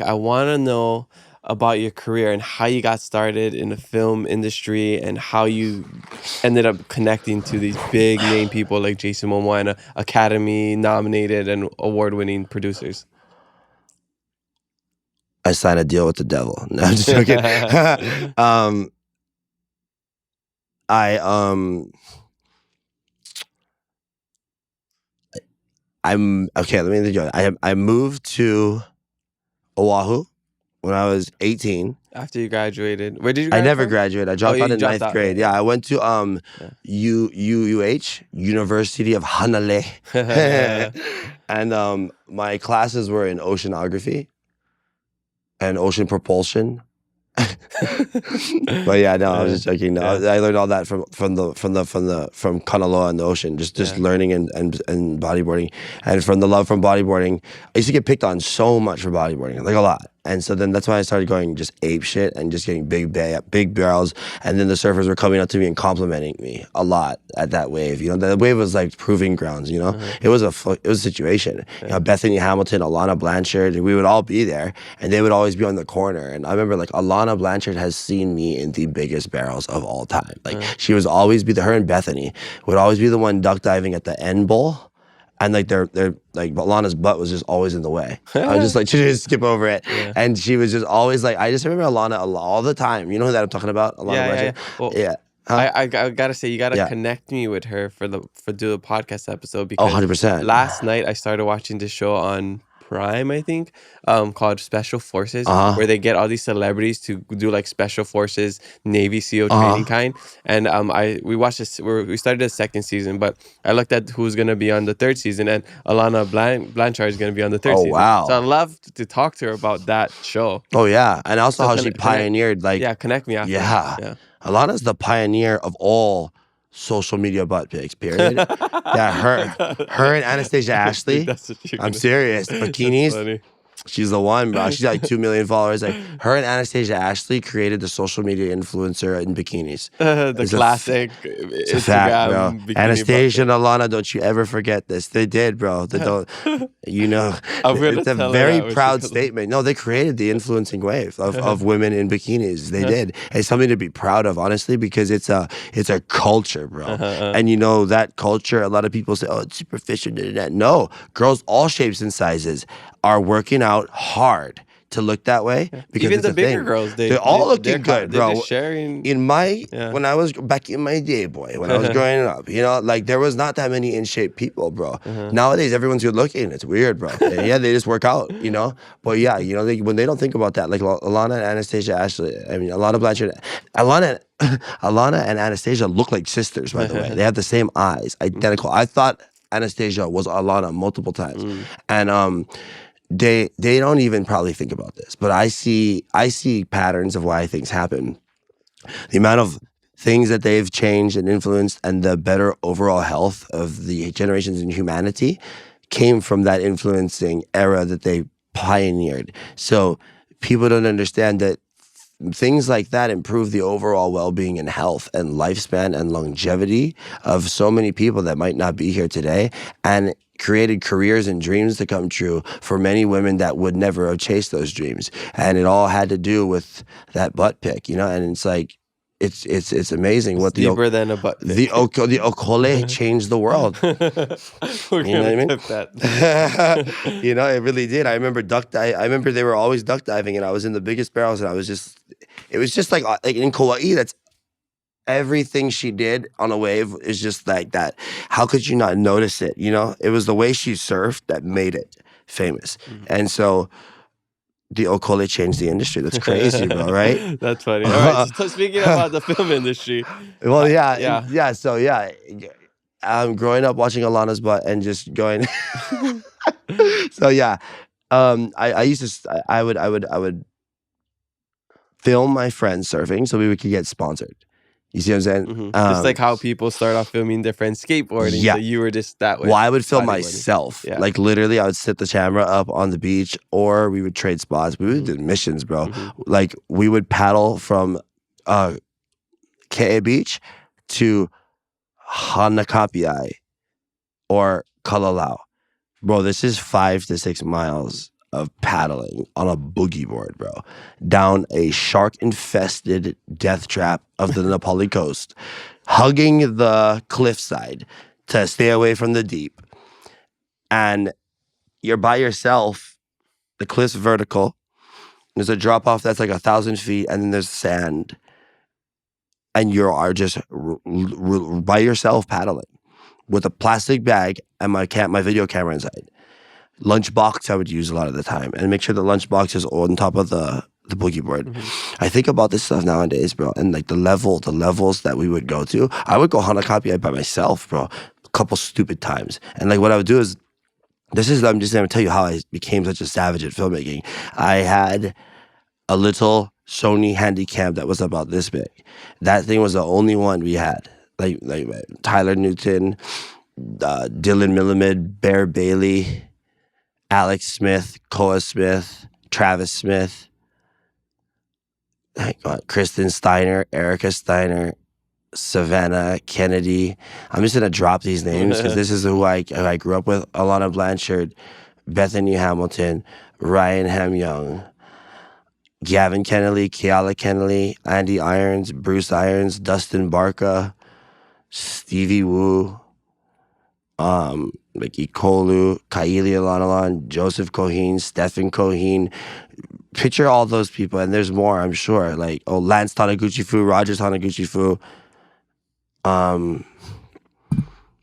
I want to know about your career and how you got started in the film industry and how you ended up connecting to these big name people like Jason Momoa and Academy nominated and award-winning producers. I signed a deal with the devil. No, I'm just joking. I'm okay. Let me enjoy it. I moved to Oahu when I was 18. After you graduated, where did you I graduate never from? graduated. I dropped out in ninth grade. Yeah, I went to UUH, University of Hanalei, and my classes were in oceanography and ocean propulsion. But yeah, no, I was just joking. No, I learned all that from Kanaloa in the ocean, just learning and bodyboarding, and from the love from bodyboarding. I used to get picked on so much for bodyboarding, like a lot. And so then that's why I started going just ape shit and just getting big barrels. And then the surfers were coming up to me and complimenting me a lot at that wave. You know, the wave was like proving grounds. You know, it was a situation. You know, Bethany Hamilton, Alana Blanchard, we would all be there, and they would always be on the corner. And I remember like Alana Blanchard has seen me in the biggest barrels of all time. Like she was always her and Bethany would always be the one duck diving at the end bowl. And like they're like Alana's butt was just always in the way. I was just like, just skip over it. Yeah. And she was just always like, I just remember Alana all the time. You know who that I'm talking about? Alana Well, I gotta say, you gotta connect me with her for do the podcast episode, because 100%. Last night I started watching this show on Prime, I think, called Special Forces, where they get all these celebrities to do like Special Forces Navy SEAL training kind. And we watched this. We started the second season, but I looked at who's gonna be on the third season, and Alana Blanchard is gonna be on the third season. Wow! So I'd love to talk to her about that show. Oh yeah, and also how she pioneered connect me after. Yeah. Alana's the pioneer of all social media butt pics, period. her and Anastasia Ashley. I'm serious. Bikinis. She's the one, bro. She's like 2 million followers. Like her and Anastasia Ashley created the social media influencer in bikinis. The classic. It's a fact, bro. Anastasia and Alana, don't you ever forget this. They did, bro. They don't. You know, it's a very proud statement. No, they created the influencing wave of women in bikinis. They did. It's something to be proud of, honestly, because it's a culture, bro. And you know that culture. A lot of people say, "Oh, it's superficial." No, girls, all shapes and sizes, are working out hard to look that way, because even the bigger girls, they're all looking good, bro. Sharing when I was back in my day, boy, when I was growing up, you know, like there was not that many in shape people, bro. Nowadays, everyone's good looking. It's weird, bro. Yeah, they just work out, you know. But yeah, you know, when they don't think about that, like Alana and Anastasia Ashley, I mean, Alana Blanchard, Alana and Anastasia look like sisters, by the way. They have the same eyes, identical. I thought Anastasia was Alana multiple times, and they don't even probably think about this, but I see patterns of why things happen. The amount of things that they've changed and influenced, and the better overall health of the generations in humanity came from that influencing era that they pioneered. So people don't understand that things like that improve the overall well-being and health and lifespan and longevity of so many people that might not be here today, and created careers and dreams to come true for many women that would never have chased those dreams. And it all had to do with that butt pic, you know? And it's like, it's amazing what deeper than a butt pic. The Okole changed the world. We're you know what I mean? That. You know, it really did. I remember I remember they were always duck diving, and I was in the biggest barrels, and it was just like in Kauai, that's everything she did on a wave is just like that. How could you not notice it? You know, it was the way she surfed that made it famous. And so the Okole changed the industry. That's crazy, bro, right? That's funny. All right, so speaking about the film industry. Well, yeah. So yeah, I'm growing up watching Alana's butt and just going. So yeah, I used to. I would film my friends surfing so we could get sponsored. You see what I'm saying? Just like how people start off filming their friends skateboarding. Yeah. So you were just that way. Well, I would film myself. Yeah. Like literally, I would set the camera up on the beach, or we would trade spots. We would do missions, bro. Like we would paddle from Ke'e Beach to Hanakapiai or Kalalau. Bro, this is 5 to 6 miles of paddling on a boogie board, bro, down a shark-infested death trap of the Nepali coast, hugging the cliffside to stay away from the deep. And you're by yourself, the cliff's vertical. There's a drop-off that's like 1,000 feet, and then there's sand. And you are just by yourself paddling with a plastic bag and my video camera inside. Lunchbox I would use a lot of the time, and make sure the lunchbox is on top of the boogie board. I think about this stuff nowadays, bro, and like the levels that we would go to. I would go Hanakapi by myself, bro, a couple stupid times. And like what I would do is, I'm just gonna tell you how I became such a savage at filmmaking. I had a little Sony Handycam that was about this big. That thing was the only one we had. Like Tyler Newton, Dylan Millamid, Bear Bailey, Alex Smith, Koa Smith, Travis Smith, Kristen Steiner, Erica Steiner, Savannah Kennedy. I'm just gonna drop these names because this is who I grew up with. Alana Blanchard, Bethany Hamilton, Ryan Hamyoung, Gavin Kennelly, Kiala Kennelly, Andy Irons, Bruce Irons, Dustin Barca, Stevie Wu, Mickey Kolu, Kaili Alanalan, Joseph Coheen, Stephen Coheen. Picture all those people, and there's more, I'm sure. Like, Lance Tanaguchi-Fu, Rogers Tanaguchi-Fu.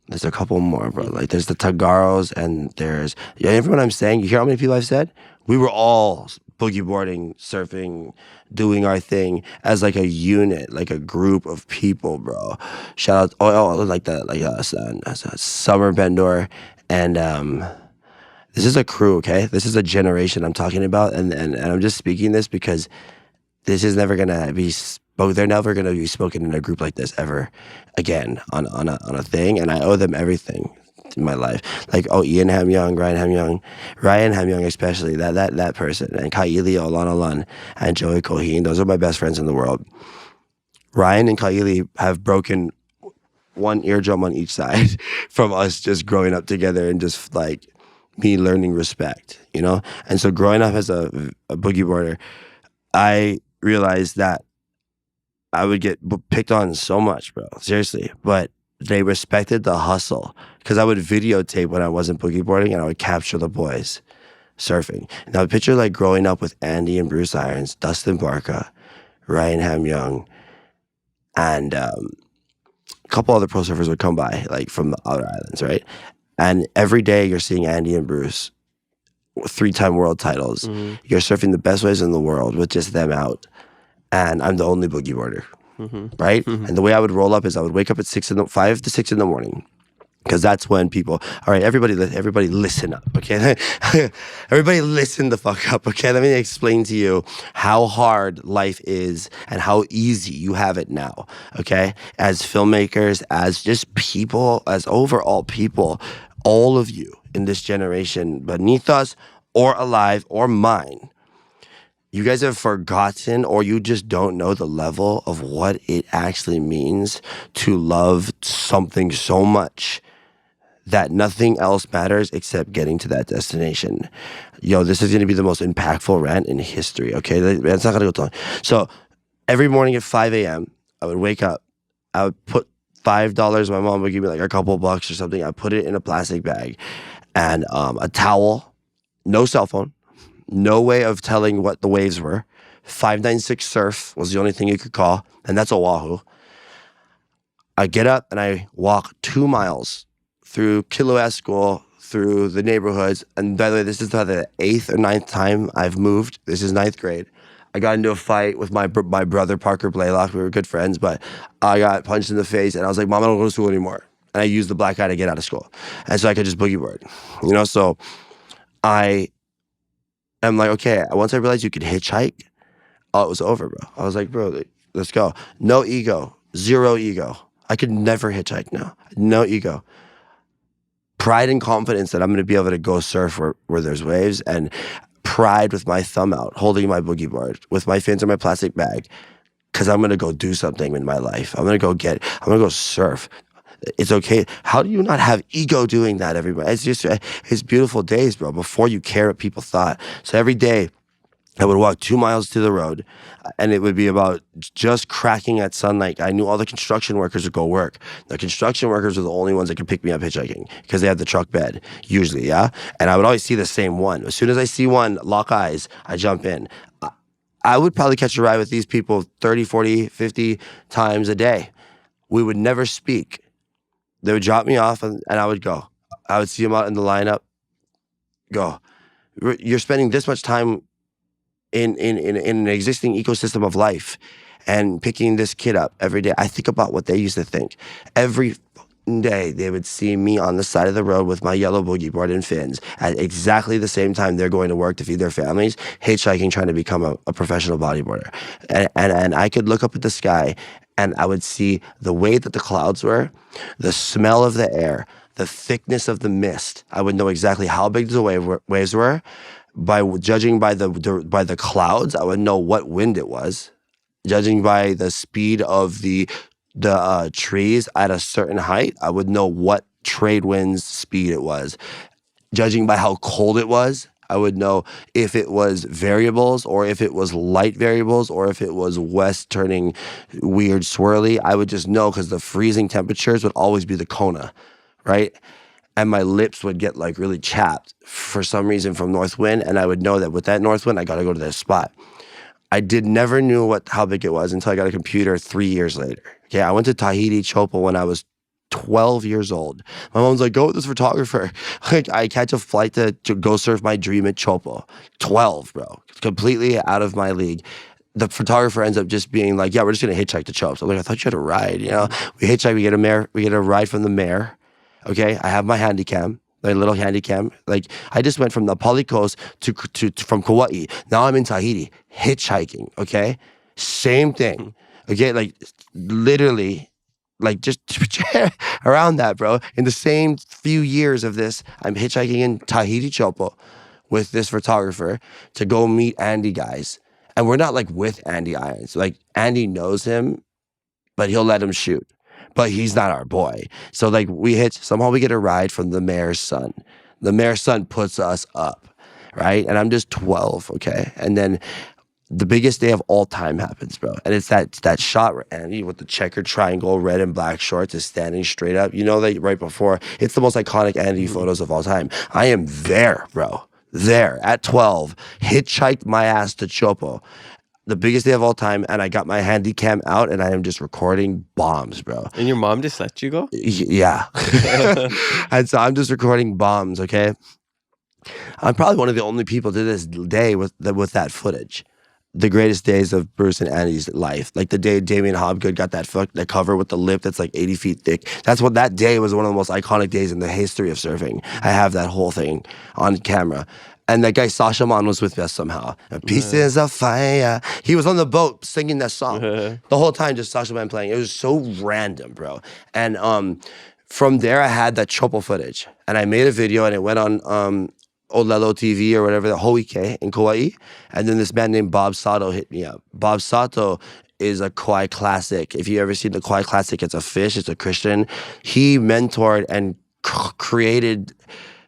There's a couple more, bro. Like, there's the Tagaros, and there's... Yeah, everyone I'm saying, you hear how many people I've said? We were all boogie boarding, surfing, doing our thing as like a unit, like a group of people, bro. Shout out, Summer Bendor, and this is a crew, okay? This is a generation I'm talking about, and I'm just speaking this because this is never gonna be. They're never gonna be spoken in a group like this ever again on a thing, and I owe them everything in my life. Like, Ian Hamyoung, Ryan Hamyoung especially, that person, and Kaili Olanalan and Joey Coheen. Those are my best friends in the world. Ryan and Kaili have broken one eardrum on each side from us just growing up together and just like me learning respect, you know? And so growing up as a boogie boarder, I realized that I would get picked on so much, bro, seriously, but they respected the hustle because I would videotape when I wasn't boogie boarding and I would capture the boys surfing. And I would picture like growing up with Andy and Bruce Irons, Dustin Barca, Ryan Hamyoung, and a couple other pro surfers would come by like from the outer islands, right? And every day you're seeing Andy and Bruce, 3-time world titles. Mm-hmm. You're surfing the best waves in the world with just them out. And I'm the only boogie boarder, right? Mm-hmm. And the way I would roll up is I would wake up at 5 to 6 in the morning, because that's when people, all right, everybody listen up, okay? Everybody listen the fuck up, okay? Let me explain to you how hard life is and how easy you have it now, okay? As filmmakers, as just people, as overall people, all of you in this generation, beneath us or alive or mine, you guys have forgotten, or you just don't know the level of what it actually means to love something so much that nothing else matters except getting to that destination. Yo, this is going to be the most impactful rant in history, okay? That's not going to go long. So every morning at 5 a.m., I would wake up. I would put $5. My mom would give me like a couple bucks or something. I put it in a plastic bag and a towel, no cell phone. No way of telling what the waves were. 596 surf was the only thing you could call, and that's Oahu. I get up and I walk 2 miles through Kilauea School, through the neighborhoods. And by the way, this is the 8th or 9th time I've moved. This is 9th grade. I got into a fight with my brother, Parker Blaylock. We were good friends, but I got punched in the face, and I was like, Mom, I don't go to school anymore. And I used the black eye to get out of school. And so I could just boogie board, you know? So I'm like, okay, once I realized you could hitchhike, it was over, bro. I was like, bro, let's go. No ego, zero ego. I could never hitchhike now. No ego. Pride and confidence that I'm going to be able to go surf where there's waves, and pride with my thumb out, holding my boogie board with my fins in my plastic bag, because I'm going to go do something in my life. I'm going to go surf. It's okay. How do you not have ego doing that, everybody? It's just, it's beautiful days, bro, before you care what people thought. So every day, I would walk 2 miles to the road, and it would be about just cracking at sunlight. I knew all the construction workers would go work. The construction workers were the only ones that could pick me up hitchhiking because they had the truck bed, usually, yeah? And I would always see the same one. As soon as I see one, lock eyes, I jump in. I would probably catch a ride with these people 30, 40, 50 times a day. We would never speak. They would drop me off, and I would go. I would see them out in the lineup, go. You're spending this much time in an existing ecosystem of life and picking this kid up every day. I think about what they used to think. Every day they would see me on the side of the road with my yellow boogie board and fins at exactly the same time they're going to work to feed their families, hitchhiking, trying to become a professional bodyboarder. And I could look up at the sky and I would see the way that the clouds were, the smell of the air, the thickness of the mist. I would know exactly how big the waves were. Judging by the clouds, I would know what wind it was. Judging by the speed of the trees at a certain height, I would know what trade wind's speed it was. Judging by how cold it was, I would know if it was variables or if it was light variables or if it was west turning weird swirly. I would just know because the freezing temperatures would always be the Kona, right? And my lips would get like really chapped for some reason from north wind. And I would know that with that north wind, I got to go to this spot. I never knew how big it was until I got a computer 3 years later. Okay, I went to Tahiti Chopo when I was 12 years old. My mom's like, go with this photographer. Like, I catch a flight to go surf my dream at Chopo. 12, bro. Completely out of my league. The photographer ends up just being like, yeah, we're just going to hitchhike to Chopo. So I'm like, I thought you had a ride, you know? We hitchhike, we get a ride from the mayor. Okay, I have my handy cam, my little handy cam. Like, I just went from the Polycoast from Kauai. Now I'm in Tahiti, hitchhiking, okay? Same thing, okay? Like, literally, like, just around that, bro. In the same few years of this, I'm hitchhiking in Tahiti Chopo with this photographer to go meet Andy guys. And we're not, like, with Andy Irons. Like, Andy knows him, but he'll let him shoot. But he's not our boy. So like somehow we get a ride from the mayor's son. The mayor's son puts us up, right? And I'm just 12, okay? And then the biggest day of all time happens, bro. And it's that shot where Andy with the checkered triangle, red and black shorts is standing straight up. You know that right before. It's the most iconic Andy photos of all time. I am there, bro. There at 12, hitchhiked my ass to Chopo. The biggest day of all time, and I got my handy cam out, and I am just recording bombs, bro. And your mom just let you go? Yeah. And so I'm just recording bombs, okay? I'm probably one of the only people to this day with that footage. The greatest days of Bruce and Andy's life. Like the day Damien Hobgood got that cover with the lip that's like 80 feet thick. That day was one of the most iconic days in the history of surfing. I have that whole thing on camera. And that guy Sasha Man was with us somehow. Pieces of fire. He was on the boat singing that song. The whole time, just Sasha Man playing. It was so random, bro. And from there, I had that Chopo footage. And I made a video, and it went on Olelo TV or whatever, the Hoike in Kauai. And then this man named Bob Sato hit me up. Bob Sato is a Kauai classic. If you ever seen the Kauai classic, it's a fish. It's a Christian. He mentored and created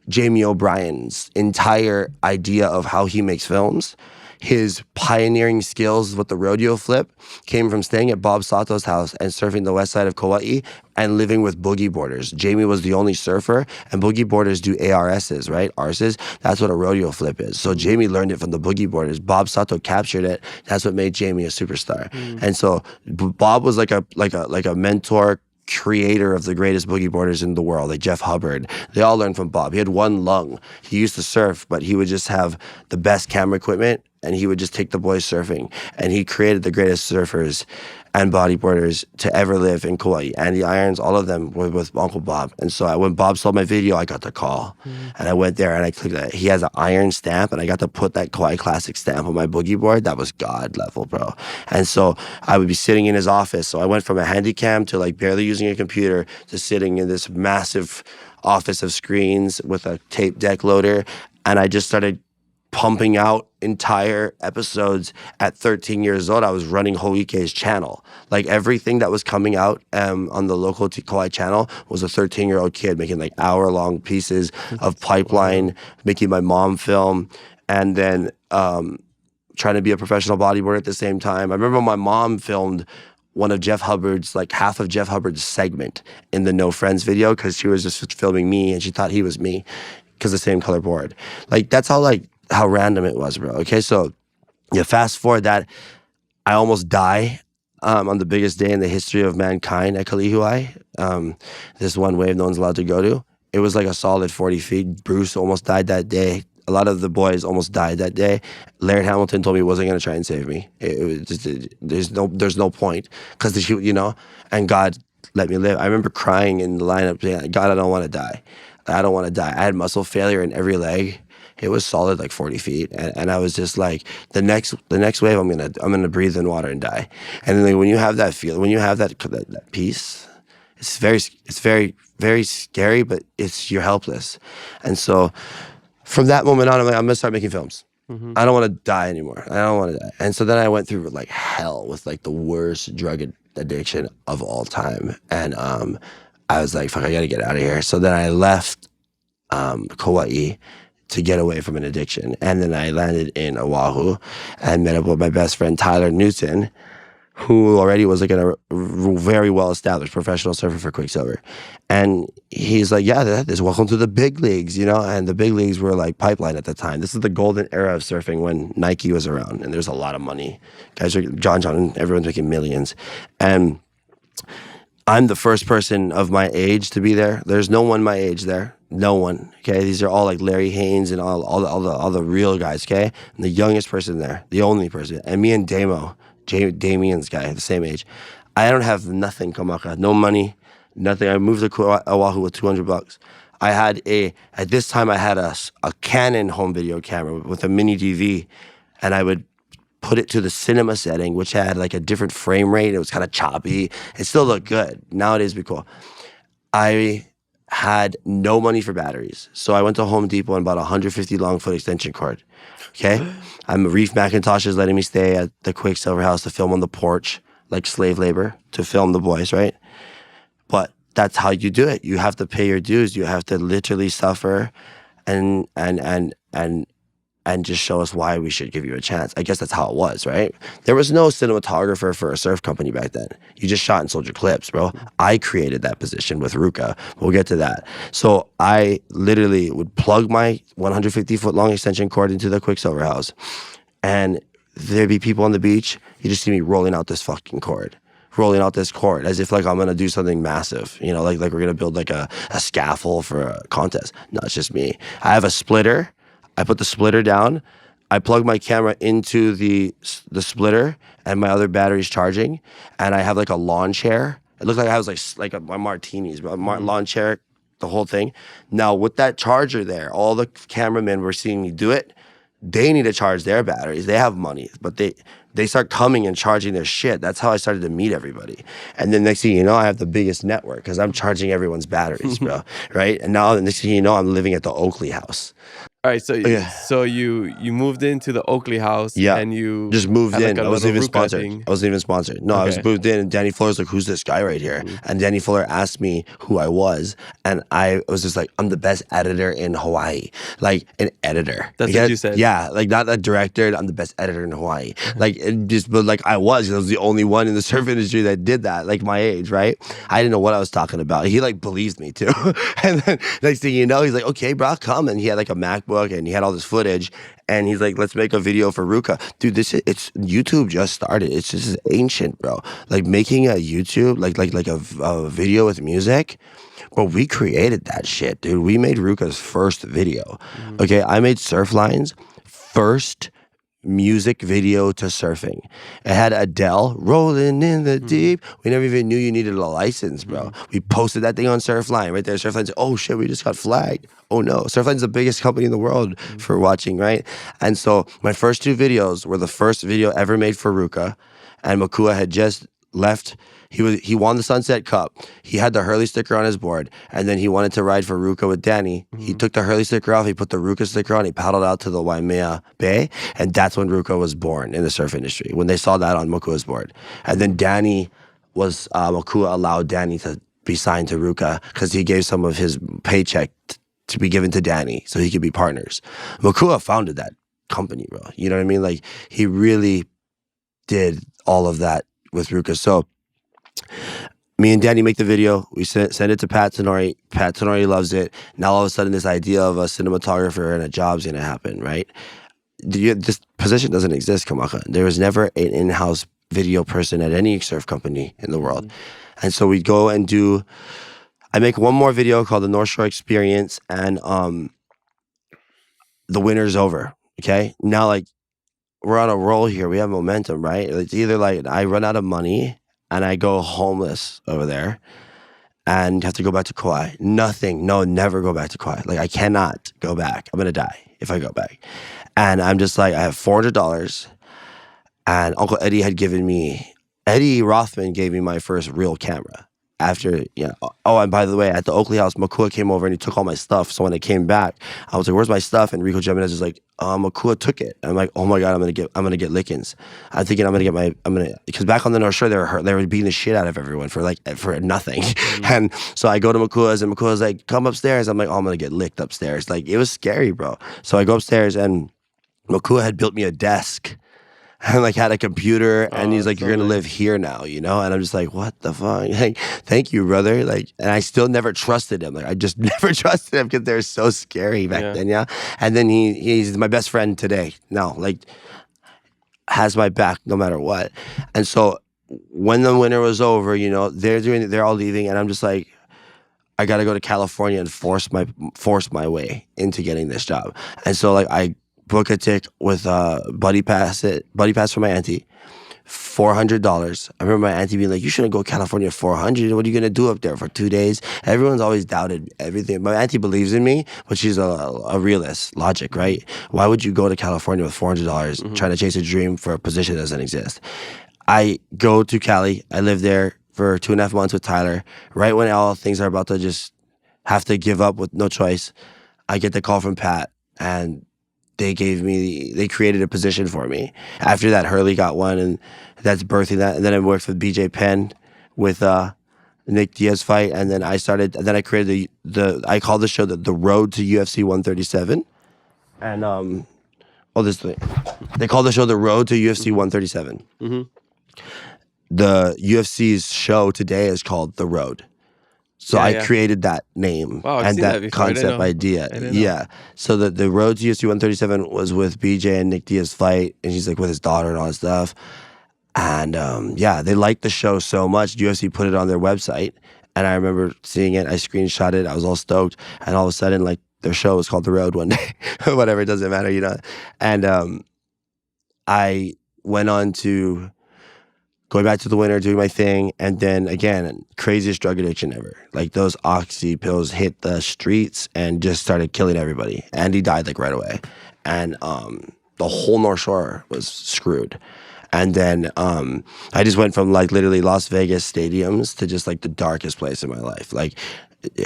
Jamie O'Brien's entire idea of how he makes films. His pioneering skills with the rodeo flip came from staying at Bob Sato's house and surfing the west side of Kauai and living with boogie boarders. Jamie was the only surfer, and boogie boarders do ARSs, right? ARSs, that's what a rodeo flip is. So Jamie learned it from the boogie boarders. Bob Sato captured it. That's what made Jamie a superstar. And so Bob was like a mentor, creator of the greatest boogie boarders in the world, like Jeff Hubbard. They all learned from Bob. He had one lung. He used to surf, but he would just have the best camera equipment, and he would just take the boys surfing. And he created the greatest surfers and bodyboarders to ever live in Kauai. Andy Irons, all of them were with Uncle Bob. And so when Bob saw my video, I got the call. And I went there and I clicked that. He has an iron stamp, and I got to put that Kauai Classic stamp on my boogie board. That was God level, bro. And so I would be sitting in his office. So I went from a handy cam to like barely using a computer to sitting in this massive office of screens with a tape deck loader. And I just started pumping out entire episodes at 13 years old. I was running Hoike's channel. Like everything that was coming out on the local Kauai channel was a 13-year-old kid making like hour-long pieces of pipeline, making my mom film, and then trying to be a professional bodyboarder at the same time. I remember my mom filmed one of Jeff Hubbard's, like half of Jeff Hubbard's segment in the No Friends video because she was just filming me and she thought he was me because the same color board. Like that's how random it was, bro. Okay, so yeah, fast forward that, I almost die on the biggest day in the history of mankind at Kalihuai. This one wave no one's allowed to go to. It was like a solid 40 feet. Bruce almost died that day. A lot of the boys almost died that day. Laird Hamilton told me he wasn't going to try and save me. It was just, there's no point because, you know, and God let me live. I remember crying in the lineup saying, God, I don't want to die. I don't want to die. I had muscle failure in every leg. It was solid like 40 feet, and I was just like, the next wave, I'm gonna breathe in water and die. And then like, when you have that feeling, when you have that peace, it's very very scary, but you're helpless. And so from that moment on, I'm like, I'm gonna start making films. I don't want to die anymore. I don't want to die. And so then I went through like hell with like the worst drug addiction of all time, and I was like, fuck, I gotta get out of here. So then I left Kauai to get away from an addiction. And then I landed in Oahu and met up with my best friend, Tyler Newton, who already was like a very well-established professional surfer for Quicksilver. And he's like, yeah, this welcome to the big leagues, you know? And the big leagues were like pipeline at the time. This is the golden era of surfing when Nike was around and there's a lot of money. Guys are John, and everyone's making millions. And I'm the first person of my age to be there. There's no one my age there. No one. Okay, these are all like Larry Haynes and all the real guys. Okay, and the youngest person there, the only person, and me and Damien's guy, the same age. I don't have nothing, Kamaka. No money, nothing. I moved to Oahu with $200. I had at this time I had a Canon home video camera with a mini DV, and I would put it to the cinema setting, which had like a different frame rate. It was kind of choppy. It still looked good. Nowadays, it'd be cool. I had no money for batteries. So I went to Home Depot and bought a 150 long foot extension cord. Okay? Reef McIntosh is letting me stay at the Quicksilver house to film on the porch, like slave labor, to film the boys, right? But that's how you do it. You have to pay your dues. You have to literally suffer and just show us why we should give you a chance. I guess that's how it was, right? There was no cinematographer for a surf company back then. You just shot and sold your clips, bro. I created that position with Ruka. We'll get to that. So I literally would plug my 150-foot long extension cord into the Quicksilver house, and there'd be people on the beach. You just see me rolling out this fucking cord. Rolling out this cord as if like I'm gonna do something massive, you know, like we're gonna build like a scaffold for a contest. No, it's just me. I have a splitter. I put the splitter down. I plug my camera into the splitter, and my other battery's charging. And I have like a lawn chair. It looked like I was like my martinis, but lawn chair, the whole thing. Now with that charger there, all the cameramen were seeing me do it. They need to charge their batteries. They have money, but they start coming and charging their shit. That's how I started to meet everybody. And then next thing you know, I have the biggest network because I'm charging everyone's batteries, bro. Right? And now the next thing you know, I'm living at the Oakley house. All right, so you moved into the Oakley house, and you just moved had in. like I wasn't even Ruka sponsored. thing. I wasn't even sponsored. No, I was moved in, and Danny Fuller's like, "Who's this guy right here?" And Danny Fuller asked me who I was, and I was just like, "I'm the best editor in Hawaii." Like an editor. That's what you said. Yeah, like not a director. I'm the best editor in Hawaii. Like but like I was the only one in the surf industry that did that. Like my age, right? I didn't know what I was talking about. He like believed me too. And then next thing you know, he's like, "Okay, bro, come." And he had like a MacBook, and he had all this footage, and he's like, let's make a video for Ruka. Dude, it's YouTube just started. It's just ancient, bro. Like making a YouTube, like a video with music, but we created that shit, dude. We made Ruka's first video. Okay, I made Surfline's first music video to surfing. It had Adele rolling in the deep. We never even knew you needed a license, bro. We posted that thing on Surfline right there. Surfline said, oh shit, we just got flagged. Oh no, Surfline's the biggest company in the world for watching, right? And so my first two videos were the first video ever made for Ruka, and Makua had just left. He won the Sunset Cup. He had the Hurley sticker on his board, and then he wanted to ride for Ruka with Danny. He took the Hurley sticker off. He put the Ruka sticker on. He paddled out to the Waimea Bay, and that's when Ruka was born in the surf industry. When they saw that on Makua's board, and then Danny was Makua allowed Danny to be signed to Ruka because he gave some of his paycheck to be given to Danny so he could be partners. Makua founded that company, bro. You know what I mean? Like, he really did all of that with Ruka. So me and Danny make the video. We send it to Pat Tenori. Pat Tenori loves it. Now all of a sudden this idea of a cinematographer and a job's going to happen, right? This position doesn't exist, Kamaka. There was never an in-house video person at any surf company in the world. And so we go and I make one more video called The North Shore Experience, and the winter's over, okay? Now, like, we're on a roll here. We have momentum, right? It's either like I run out of money and I go homeless over there and have to go back to Kauai. Never go back to Kauai. Like, I cannot go back. I'm going to die if I go back. And I'm just like, I have $400, and Uncle Eddie Eddie Rothman gave me my first real camera. After, oh, and by the way, at the Oakley house, Makua came over and he took all my stuff. So when I came back, I was like, "Where's my stuff?" And Rico Jimenez was like, "Makua took it." I'm like, "Oh my God, I'm gonna get lickings." I'm thinking because back on the North Shore they were beating the shit out of everyone for nothing. And so I go to Makua's, and Makua's like, "Come upstairs." I'm like, "Oh, I'm gonna get licked upstairs." Like, it was scary, bro. So I go upstairs, and Makua had built me a desk. And like had a computer, and he's like, "You're gonna live here now," And I'm just like, "What the fuck?" Like, thank you, brother. Like, and I still never trusted him. Like, I just never trusted him because they're so scary back then, yeah. And then he's my best friend today. Now, like, has my back no matter what. And so when the winter was over, they're all leaving, and I'm just like, I gotta go to California and force my way into getting this job. And so like I book a ticket with buddy pass for my auntie, $400. I remember my auntie being like, "You shouldn't go to California $400. What are you gonna do up there for 2 days?" Everyone's always doubted everything. My auntie believes in me, but she's a realist. Logic, right? Why would you go to California with $400 trying to chase a dream for a position that doesn't exist? I go to Cali. I live there for 2.5 months with Tyler. Right when all things are about to just have to give up with no choice, I get the call from Pat, and they created a position for me. After that, Hurley got one, and that's birthing that. And then I worked with BJ Penn with Nick Diaz fight, and then I created I called the show the Road to UFC 137, and they call the show the Road to UFC 137. The UFC's show today is called The Road. So I created that name and that concept idea. Yeah. So the Road to UFC 137 was with BJ and Nick Diaz fight, and he's like with his daughter and all that stuff. And they liked the show so much, UFC put it on their website, and I remember seeing it. I screenshot it. I was all stoked, and all of a sudden, like, their show was called The Road one day. Whatever, it doesn't matter, And I went on to going back to the winter, doing my thing, and then again, craziest drug addiction ever. Like, those oxy pills hit the streets and just started killing everybody. And he died like right away. And the whole North Shore was screwed. And then I just went from like literally Las Vegas stadiums to just like the darkest place in my life. Like,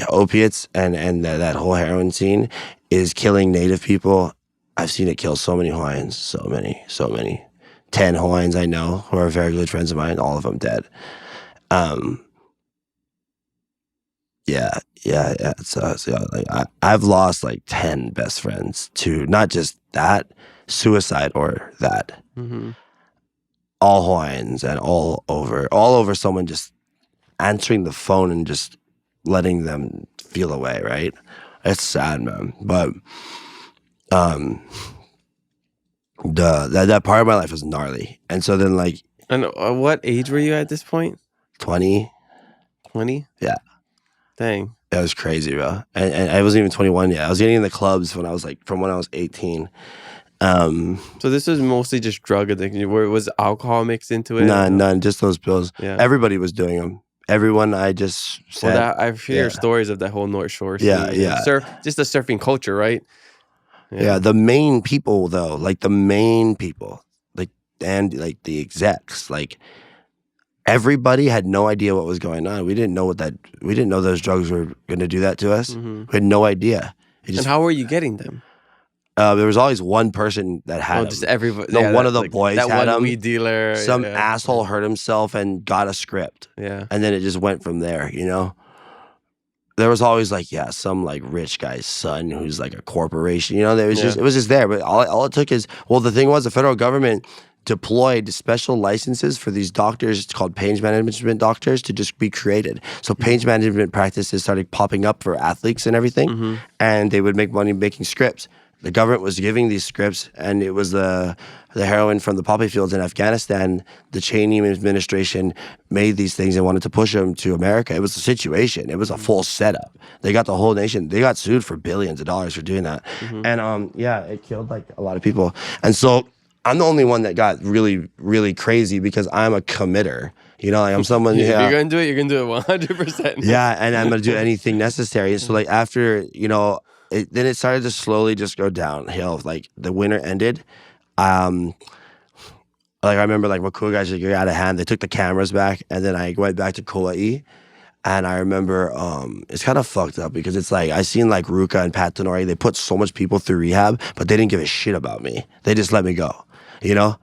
opiates and that whole heroin scene is killing Native people. I've seen it kill so many Hawaiians, so many. 10 Hawaiians I know who are very good friends of mine, all of them dead. I've lost like 10 best friends to not just that, suicide or that. All Hawaiians and all over someone just answering the phone and just letting them feel away, right? It's sad, man. But that part of my life was gnarly. And so then, like... And what age were you at this point? 20. 20? Yeah. Dang. That was crazy, bro. And I wasn't even 21 yet. I was getting in the clubs when I was 18. So this was mostly just drug addiction. Where was alcohol mixed into it? None. Just those pills. Yeah. Everybody was doing them. Everyone I just said... Well, I've heard stories of that whole North Shore scene. Yeah. Just the surfing culture, right? Yeah, the main people though, like the main people, and the execs, like Everybody had no idea what was going on. We didn't know those drugs were going to do that to us. We had no idea. And how were you getting them? There was always one person that had them. Just everybody. No, one of the boys that had one them. weed dealer. Some asshole hurt himself and got a script. Yeah. And then it just went from there, you know? There was always like, some like rich guy's son who's like a corporation, you know? It was just there. But all it took is, the thing was the federal government deployed special licenses for these doctors called pain management doctors to just be created. So pain management practices started popping up for athletes and everything, and they would make money making scripts. The government was giving these scripts, and it was the heroin from the poppy fields in Afghanistan. The Cheney administration made these things and wanted to push them to America. It was a situation. It was a full setup. They got the whole nation. They got sued for billions of dollars for doing that. And it killed like a lot of people. And so I'm the only one that got really, really crazy because I'm a committer. You know, like I'm someone. If you're gonna do it, you're gonna do it 100%. Yeah, and I'm gonna do anything necessary. So like after, then it started to slowly just go downhill. Like the winter ended. Like I remember like what cool guys got out of hand. They took the cameras back, and then I went back to Kauai. And I remember it's kind of fucked up because it's like I seen like Ruka and Pat Tenori, they put so much people through rehab, but they didn't give a shit about me. They just let me go,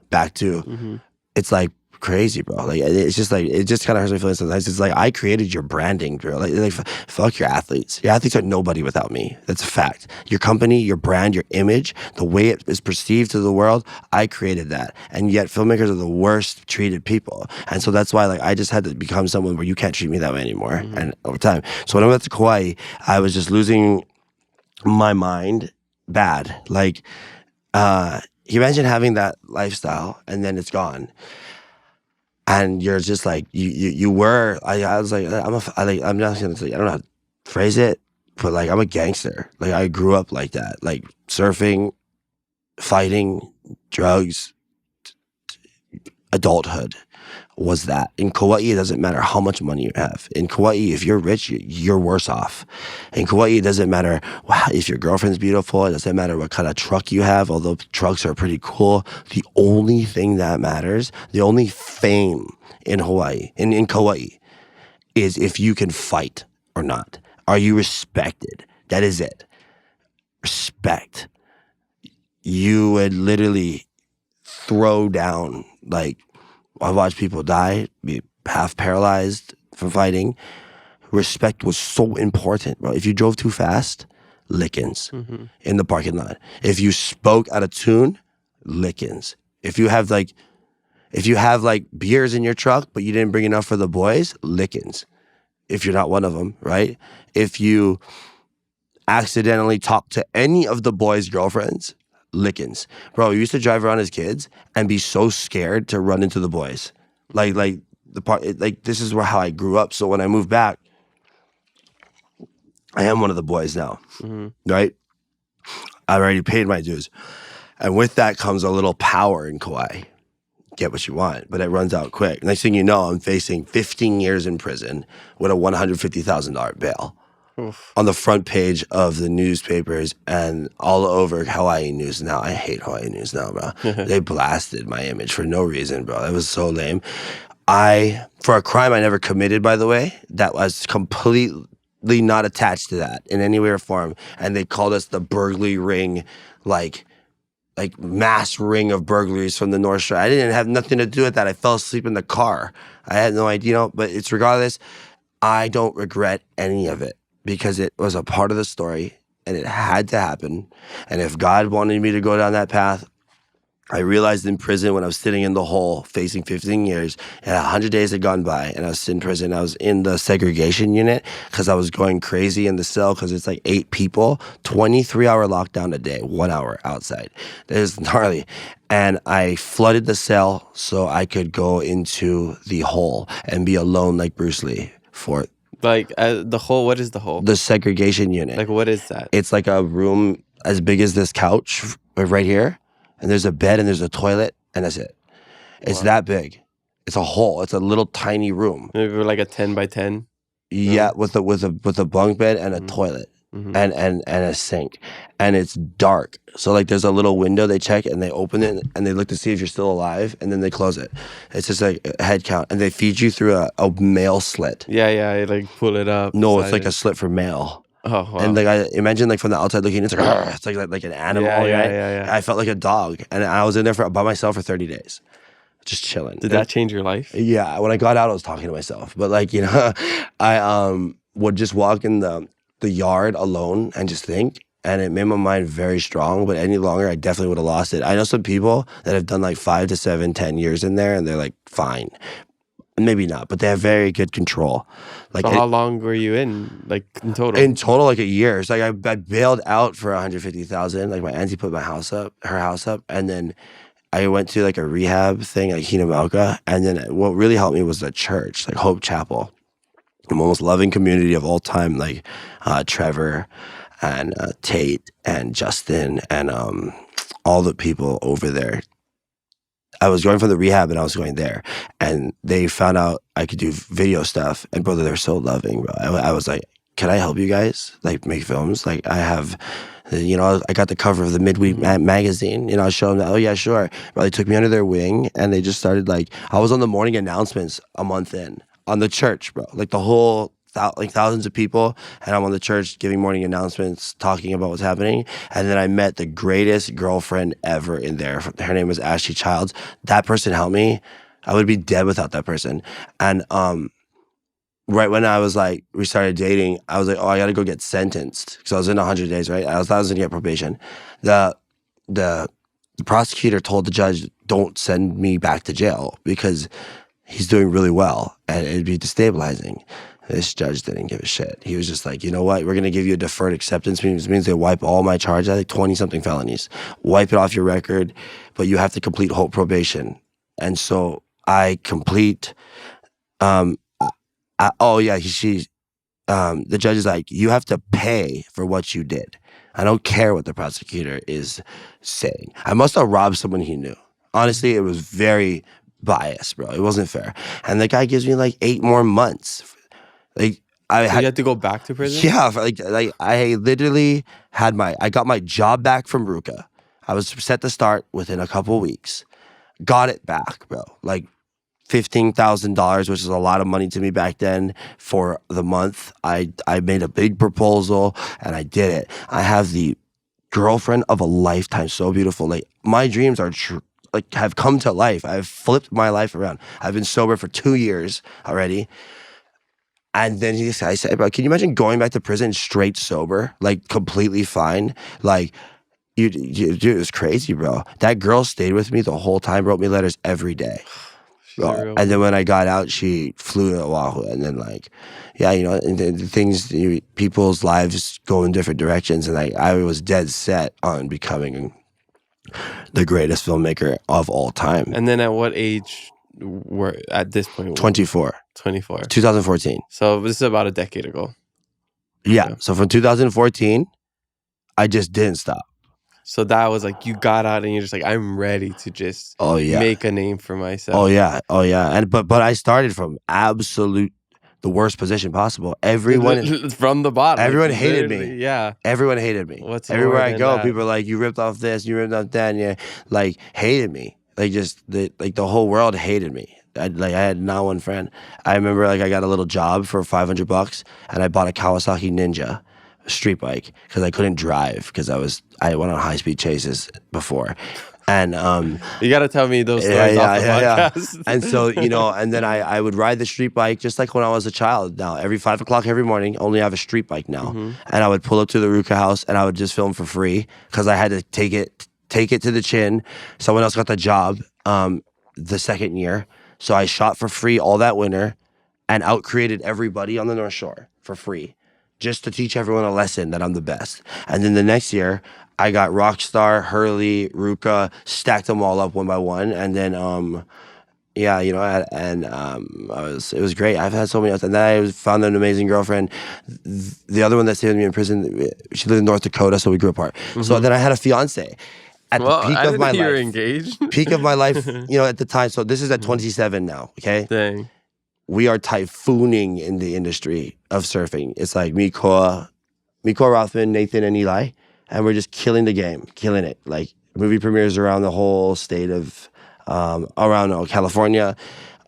back to it's like crazy, bro. Like it's just like it just kind of hurts my feelings sometimes. It's like I created your branding, bro. Like fuck your athletes. Your athletes are nobody without me. That's a fact. Your company, your brand, your image, the way it is perceived to the world, I created that. And yet filmmakers are the worst treated people. And so that's why like I just had to become someone where you can't treat me that way anymore. And over time. So when I went to Kauai, I was just losing my mind bad. Like you imagine having that lifestyle and then it's gone. And you're just like I was like I'm not gonna say I don't know how to phrase it, but like I'm a gangster. Like I grew up like that, like surfing, fighting, drugs, adulthood was that. In Kauai, it doesn't matter how much money you have. In Kauai, if you're rich, you're worse off. In Kauai, it doesn't matter if your girlfriend's beautiful. It doesn't matter what kind of truck you have, although trucks are pretty cool. The only thing that matters, the only fame in Hawaii, in Kauai, is if you can fight or not. Are you respected? That is it. Respect. You would literally throw down, like, I've watched people die, be half paralyzed from fighting. Respect was so important, bro. If you drove too fast, lickings in the parking lot. If you spoke out of tune, lickings. If you have beers in your truck, but you didn't bring enough for the boys, lickings. If you're not one of them, right? If you accidentally talk to any of the boys' girlfriends, lickings. Bro, we used to drive around as kids and be so scared to run into the boys. This is how I grew up. So when I moved back, I am one of the boys now, right? I already paid my dues. And with that comes a little power in Kauai. Get what you want, but it runs out quick. Next thing you know, I'm facing 15 years in prison with a $150,000 bail. Oof. On the front page of the newspapers and all over Hawaii News Now. I hate Hawaii News Now, bro. They blasted my image for no reason, bro. It was so lame. For a crime I never committed, by the way, that was completely not attached to that in any way or form. And they called us the burglary ring, like mass ring of burglaries from the North Shore. I didn't have nothing to do with that. I fell asleep in the car. I had no idea, but it's regardless. I don't regret any of it because it was a part of the story and it had to happen. And if God wanted me to go down that path, I realized in prison when I was sitting in the hole facing 15 years and 100 days had gone by and I was in prison. I was in the segregation unit because I was going crazy in the cell because it's like 8 people, 23-hour lockdown a day, 1 hour outside. That is gnarly. And I flooded the cell so I could go into the hole and be alone like Bruce Lee for the hole. What is the hole? The segregation unit. Like, what is that? It's like a room as big as this couch right here. And there's a bed and there's a toilet and that's it. It's that big. It's a hole. It's a little tiny room. Maybe like a 10 by 10. Yeah, with a bunk bed and a toilet. and a sink, and it's dark. So like there's a little window they check and they open it and they look to see if you're still alive, and then they close it. It's just like a head count, and they feed you through a mail slit. Yeah, you, like pull it up. No, it's like a slit for mail. Oh, wow. And like I imagine like from the outside looking, it's like an animal. Yeah. I felt like a dog, and I was in there by myself for 30 days, just chilling. Did that change your life? Yeah, when I got out, I was talking to myself. But like I would just walk in the yard alone and just think, and it made my mind very strong. But any longer, I definitely would have lost it. I know some people that have done like 5 to 7, 10 years in there, and they're like fine. Maybe not, but they have very good control. Like, so how long were you in, like in total? In total, like a year. It's like I bailed out for $150,000. Like my auntie put her house up, and then I went to like a rehab thing at Hinamauka, and then what really helped me was the church, like Hope Chapel, the most loving community of all time, like Trevor and Tate and Justin and all the people over there. I was going for the rehab and I was going there, and they found out I could do video stuff, and brother, they're so loving, bro. I was like, can I help you guys like make films? Like I have, I got the cover of the midweek magazine, I showed them, oh yeah, sure. Bro, they took me under their wing, and they just started like, I was on the morning announcements a month in on the church, bro. Like the whole, like thousands of people, and I'm on the church giving morning announcements, talking about what's happening. And then I met the greatest girlfriend ever in there. Her name was Ashley Childs. That person helped me. I would be dead without that person. And right when I was like, we started dating, I was like, oh, I gotta go get sentenced, because I was in 100 days, right? I thought I was gonna get probation. The prosecutor told the judge, don't send me back to jail because he's doing really well and it'd be destabilizing. This judge didn't give a shit. He was just like, you know what? We're going to give you a deferred acceptance. Which means they wipe all my charges. I think 20-something felonies. Wipe it off your record, but you have to complete whole probation. And so I complete, the judge is like, you have to pay for what you did. I don't care what the prosecutor is saying. I must have robbed someone he knew. Honestly, it was very biased, bro. It wasn't fair. And the guy gives me like 8 more months. Like you had to go back to prison? Yeah, like I literally I got my job back from Ruka. I was set to start within a couple weeks. Got it back, bro. Like $15,000, which is a lot of money to me back then for the month. I made a big proposal and I did it. I have the girlfriend of a lifetime, so beautiful. Like my dreams are have come to life. I've flipped my life around. I've been sober for 2 years already. And then I said, bro, can you imagine going back to prison straight sober, like completely fine? Like, dude, it was crazy, bro. That girl stayed with me the whole time, wrote me letters every day. And then when I got out, she flew to Oahu. And then and the things, people's lives go in different directions. And I was dead set on becoming the greatest filmmaker of all time. And then at what age were at this point? 24. 2014. So this is about a decade ago. Yeah. So from 2014, I just didn't stop. So that was like, you got out and you're just like, I'm ready to just make a name for myself. Oh yeah. And but I started from the worst position possible. Everyone from the bottom. Everyone hated me. Yeah. Everyone hated me. Everywhere I go, people are like, you ripped off this, you ripped off that, yeah. Like hated me. Like just the whole world hated me. I had not one friend. I remember I got a little job for $500 and I bought a Kawasaki Ninja, a street bike, because I couldn't drive because I went on high speed chases before. And you got to tell me those stories off the podcast. Yeah. And so, and then I would ride the street bike just like when I was a child. Now, every 5 o'clock every morning, only have a street bike now. Mm-hmm. And I would pull up to the Ruka house and I would just film for free because I had to take it to the chin. Someone else got the job the second year. So I shot for free all that winter and out-created everybody on the North Shore for free just to teach everyone a lesson that I'm the best. And then the next year, I got Rockstar, Hurley, Ruka, stacked them all up one by one. And then, it was great. I've had so many, and then I found an amazing girlfriend. The other one that stayed with me in prison, she lived in North Dakota, so we grew apart. Mm-hmm. So then I had a fiance. At the peak of my life. You're engaged. Peak of my life, at the time. So this is at 27 now, okay? Dang. We are typhooning in the industry of surfing. It's like me, Koa, Miko Rothman, Nathan, and Eli, and we're just killing the game, killing it. Like movie premieres around the whole state of around California.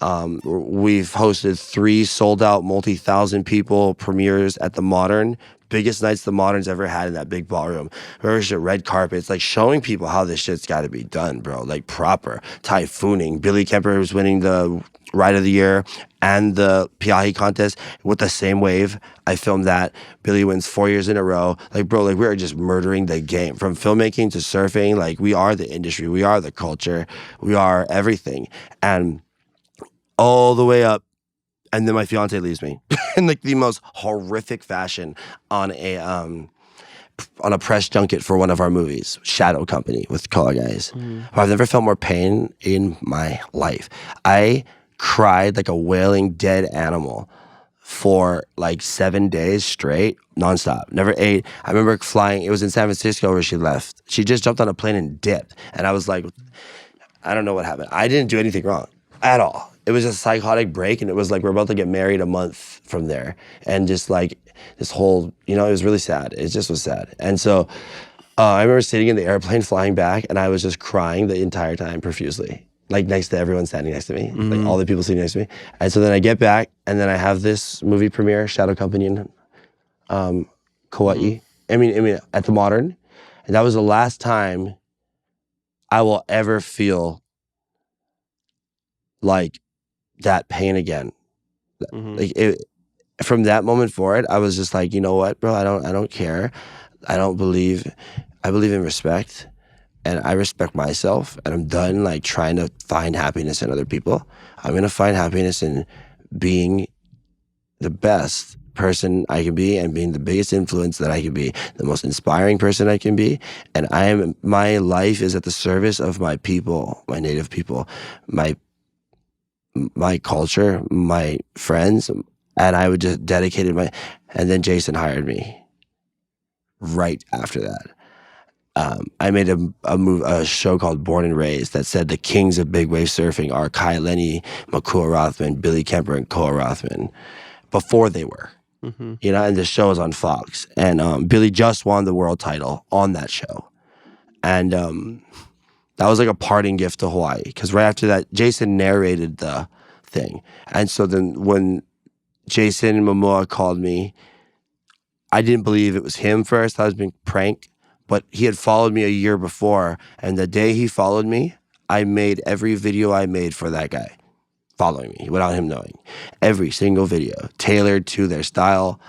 We've hosted 3 sold-out, multi-thousand people premieres at the Modern. Biggest nights the Modern's ever had in that big ballroom. There's a red carpet. It's like showing people how this shit's got to be done, bro. Like proper typhooning. Billy Kemper was winning the Ride of the Year and the Piahi contest with the same wave. I filmed that. Billy wins 4 years in a row. Like, bro, like we're just murdering the game. From filmmaking to surfing, like we are the industry. We are the culture. We are everything. And all the way up, and then my fiance leaves me in like the most horrific fashion on a press junket for one of our movies, Shadow Company with Koa guys. I've never felt more pain in my life. I cried like a wailing dead animal for like 7 days straight, nonstop. Never ate. I remember flying. It was in San Francisco where she left. She just jumped on a plane and dipped, and I was like, I don't know what happened. I didn't do anything wrong at all. It was a psychotic break, and it was like we're about to get married a month from there, and just like this whole, it was really sad. It just was sad. And so I remember sitting in the airplane flying back, and I was just crying the entire time profusely, like next to everyone standing next to me, like all the people sitting next to me. And so then I get back, and then I have this movie premiere, Shadow Company in Kauai. I mean, at the Modern, and that was the last time I will ever feel like that pain again. Like from that moment forward, I was just like, you know what, bro? I don't care. I believe in respect, and I respect myself, and I'm done like trying to find happiness in other people. I'm gonna find happiness in being the best person I can be, and being the biggest influence that I can be, the most inspiring person I can be. And my life is at the service of my people, my Native people, my culture, my friends, and I would just dedicate it and then Jason hired me right after that. I made a show called Born and Raised that said the kings of big wave surfing are Kai Lenny, Makua Rothman, Billy Kemper, and Koa Rothman before they were. And the show was on Fox. And Billy just won the world title on that show. And that was like a parting gift to Hawaii, because right after that, Jason narrated the thing. And so then when Jason Momoa called me, I didn't believe it was him first. I was being pranked, but he had followed me a year before. And the day he followed me, I made every video I made for that guy following me without him knowing. Every single video, tailored to their style,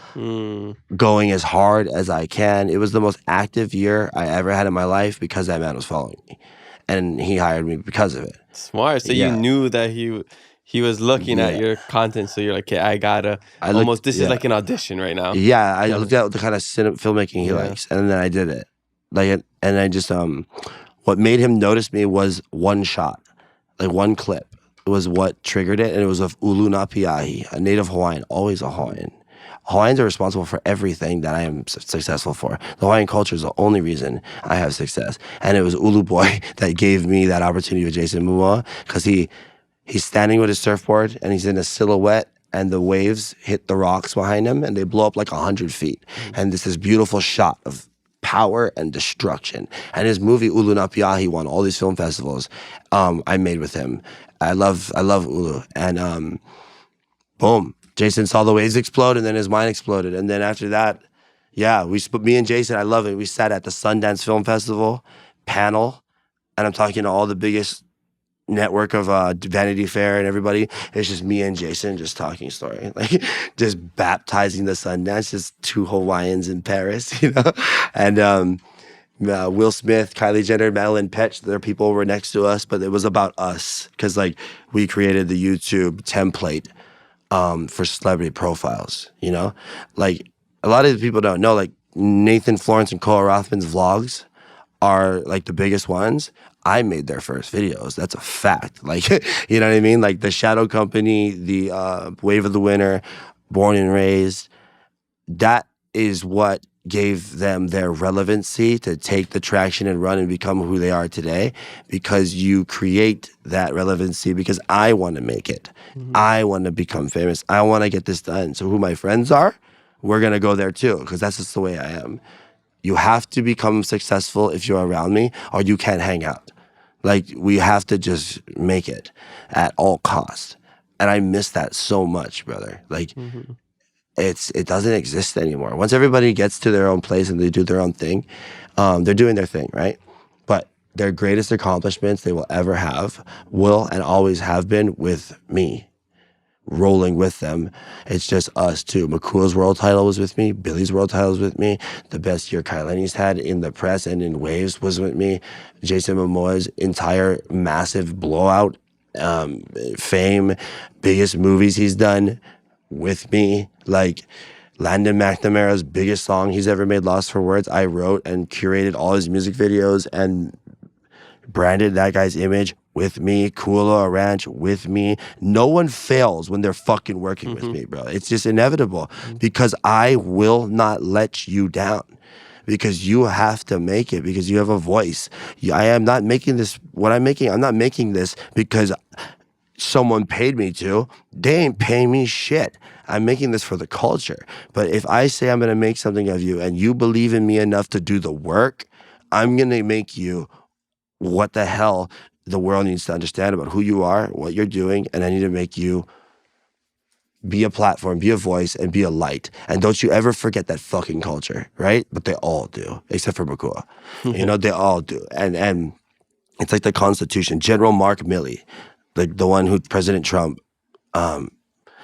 going as hard as I can. It was the most active year I ever had in my life because that man was following me. And he hired me because of it. Smart. So you knew that he was looking at your content, so you're like, okay, this is like an audition right now. Yeah, I looked at the kind of filmmaking he likes, and then I did it. And I just what made him notice me was one shot, like one clip. It was what triggered it, and it was of Ulu na Piahi, a Native Hawaiian, always a Hawaiian. Hawaiians are responsible for everything that I am successful for. The Hawaiian culture is the only reason I have success. And it was Ulu Boy that gave me that opportunity with Jason Momoa, because he's standing with his surfboard, and he's in a silhouette, and the waves hit the rocks behind him, and they blow up like 100 feet. And this is beautiful shot of power and destruction. And his movie Ulu na Piahi won all these film festivals. I made with him. I love Ulu. And boom, Jason saw the waves explode, and then his mind exploded. And then after that, me and Jason, I love it. We sat at the Sundance Film Festival panel, and I'm talking to all the biggest network of Vanity Fair and everybody. It's just me and Jason just talking story, like just baptizing the Sundance, just 2 Hawaiians in Paris, And Will Smith, Kylie Jenner, Madeline Petch, their people were next to us, but it was about us, because like we created the YouTube template for celebrity profiles, Like a lot of the people don't know, like Nathan Florence and Koa Rothman's vlogs are like the biggest ones. I made their first videos. That's a fact. Like, you know what I mean? Like the Shadow Company, the Wave of the Winter, Born and Raised, that is what gave them their relevancy to take the traction and run and become who they are today, because you create that relevancy because I want to make it. I want to become famous. I want to get this done. So who my friends are, we're gonna go there too, because that's just the way I am. You have to become successful if you're around me, or you can't hang out. Like, we have to just make it at all costs. And I miss that so much, brother. Like, it doesn't exist anymore. Once everybody gets to their own place and they do their own thing, they're doing their thing, right? But their greatest accomplishments they will ever have will and always have been with me, rolling with them. It's just us two. Makua's world title was with me. Billy's world title was with me. The best year Kailani's had in the press and in waves was with me. Jason Momoa's entire massive blowout fame, biggest movies he's done with me. Like, Landon McNamara's biggest song he's ever made, Lost for Words, I wrote and curated all his music videos and branded that guy's image with me. Kualoa Ranch with me. No one fails when they're fucking working with me, bro. It's just inevitable because I will not let you down, because you have to make it, because you have a voice. I am not making this, what I'm making, I'm not making this because someone paid me to. They ain't paying me shit. I'm making this for the culture. But if I say I'm gonna make something of you and you believe in me enough to do the work, I'm gonna make you what the hell the world needs to understand about who you are, what you're doing, and I need to make you be a platform, be a voice, and be a light. And don't you ever forget that fucking culture, right? But they all do, except for Makua. You know, they all do. And it's like the Constitution. General Mark Milley, the one who President Trump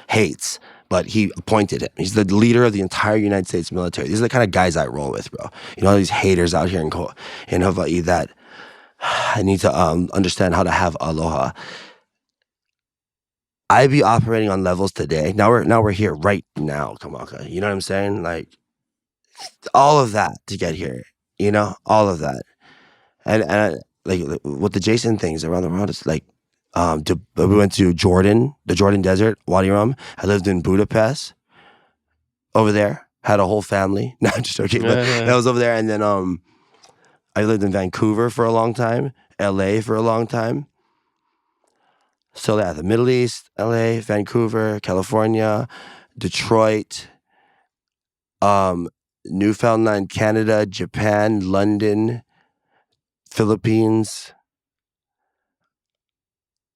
hates, but he appointed him. He's the leader of the entire United States military. These are the kind of guys I roll with, bro. You know, all these haters out here in Hawaii that I need to understand how to have aloha. I be operating on levels today. Now we're here right now, Kamaka. You know what I'm saying? Like, all of that to get here. You know, all of that, and like with the Jason things around the world, it's like we went to Jordan, the Jordan Desert, Wadi Rum. I lived in Budapest over there. Had a whole family. No, I'm just joking. But I was over there, and then I lived in Vancouver for a long time, LA for a long time. So yeah, the Middle East, LA, Vancouver, California, Detroit, Newfoundland, Canada, Japan, London, Philippines.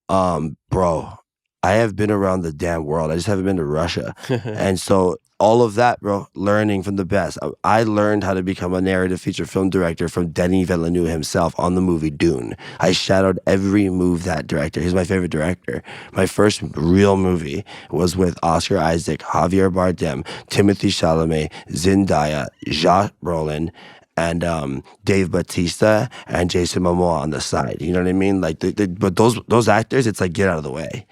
Bro, I have been around the damn world. I just haven't been to Russia. And so all of that, bro, learning from the best. I learned how to become a narrative feature film director from Denis Villeneuve himself on the movie Dune. I shadowed every move that director. He's my favorite director. My first real movie was with Oscar Isaac, Javier Bardem, Timothée Chalamet, Zendaya, Josh Brolin, and Dave Bautista and Jason Momoa on the side. You know what I mean? Like, but those actors, it's like, get out of the way.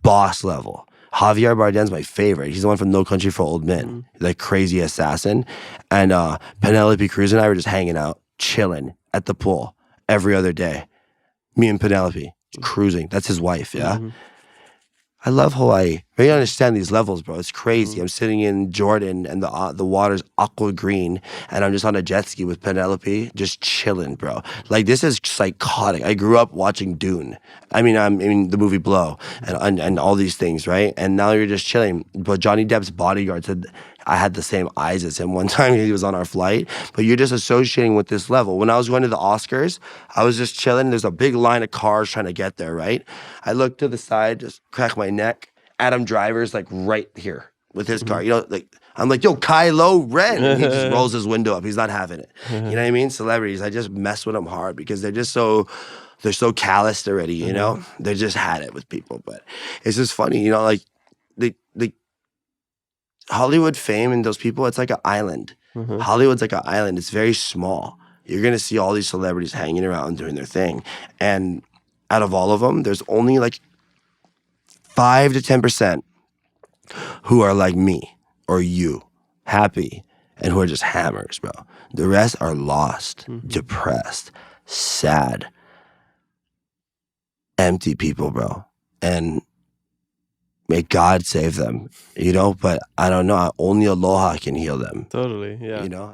Boss level. Javier Bardem's my favorite. He's the one from No Country for Old Men, like crazy assassin. And Penelope Cruz and I were just hanging out, chilling at the pool every other day. Me and Penelope cruising. That's his wife, yeah? I love Hawaii. I don't understand these levels, bro. It's crazy. I'm sitting in Jordan and the water's aqua green, and I'm just on a jet ski with Penelope, just chilling, bro. Like, this is psychotic. I grew up watching Dune. I mean the movie Blow, and all these things, right? And now you're just chilling. But Johnny Depp's bodyguard said I had the same eyes as him one time. He was on our flight. But you're just associating with this level. When I was going to the Oscars, I was just chilling. There's a big line of cars trying to get there, right? I looked to the side, just crack my neck. Adam Driver's like right here with his car. You know, like, I'm like, yo, Kylo Ren. And he just rolls his window up. He's not having it. You know what I mean? Celebrities, I just mess with them hard because they're so calloused already, you know? They just had it with people. But it's just funny, you know, like the Hollywood fame and those people, it's like an island. Hollywood's like an island. It's very small. You're going to see all these celebrities hanging around doing their thing. And out of all of them, there's only like 5 to 10% who are like me or you, happy, and who are just hammers, bro. The rest are lost, depressed, sad, empty people, bro. And may God save them, you know? But I don't know. Only Aloha can heal them. Totally, yeah. You know?